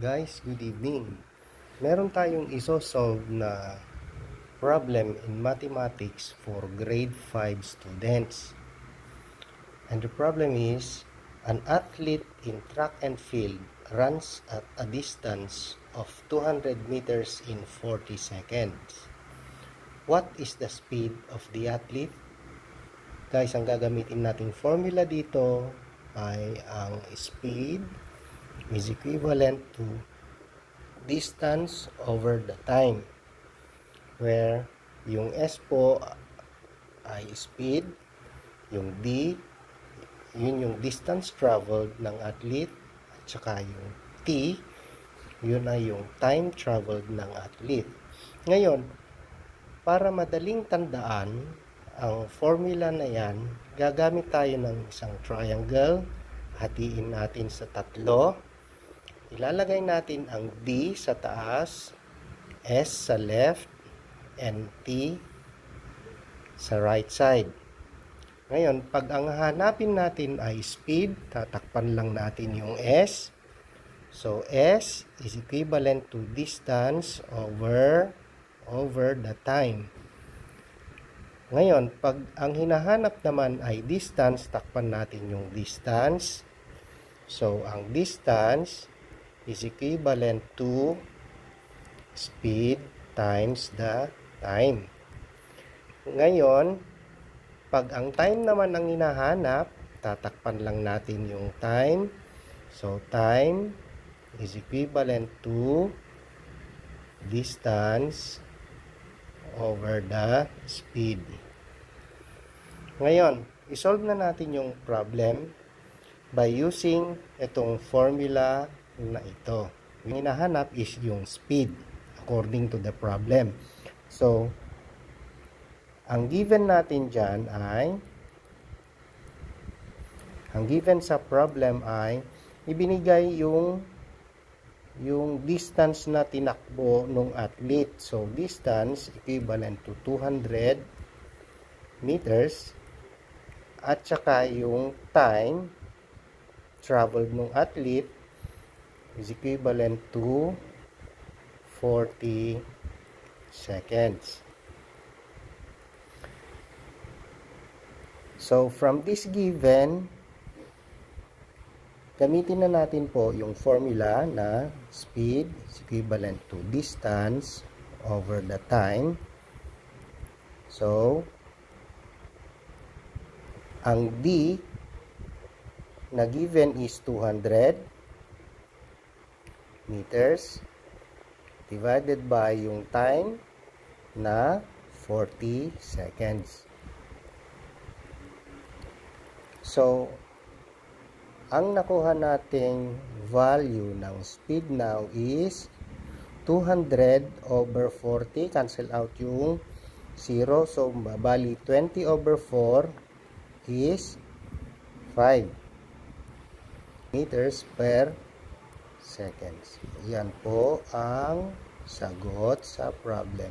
Guys, good evening. Meron tayong iso-solve na problem in mathematics for grade 5 students. And the problem is, an athlete in track and field runs at a distance of 200 meters in 40 seconds. What is the speed of the athlete? Guys, ang gagamitin nating formula dito ay ang speed is equivalent to distance over the time, where yung S po ay speed, yung D, yun yung distance traveled ng athlete, at saka yung T, yun ay yung time traveled ng athlete. Ngayon, para madaling tandaan ang formula na yan, gagamit tayo ng isang triangle, hatiin natin sa tatlo. Ilalagay natin ang D sa taas, S sa left, and T sa right side. Ngayon, pag ang hanapin natin ay speed, tatakpan lang natin yung S. So, S is equivalent to distance over the time. Ngayon, pag ang hinahanap naman ay distance, takpan natin yung distance. So, ang distance is equivalent to speed times the time. Ngayon, pag ang time naman ang hinahanap, tatakpan lang natin yung time. So, time is equivalent to distance over the speed. Ngayon, isolve na natin yung problem by using itong formula na ito. Yung hinahanap is yung speed according to the problem. So, ang given natin dyan ay, ang given sa problem ay, ibinigay yung distance na tinakbo ng athlete. So, distance equivalent to 200 meters at saka yung time traveled ng athlete is equivalent to 40 seconds. So, from this given, gamitin na natin po yung formula na speed is equivalent to distance over the time. So, ang D na given is 200 meters divided by yung time na 40 seconds. So, ang nakuha nating value ng speed now is 200 over 40. Cancel out yung 0. So, bali 20 over 4 is 5 meters per seconds. Yan po ang sagot sa problem.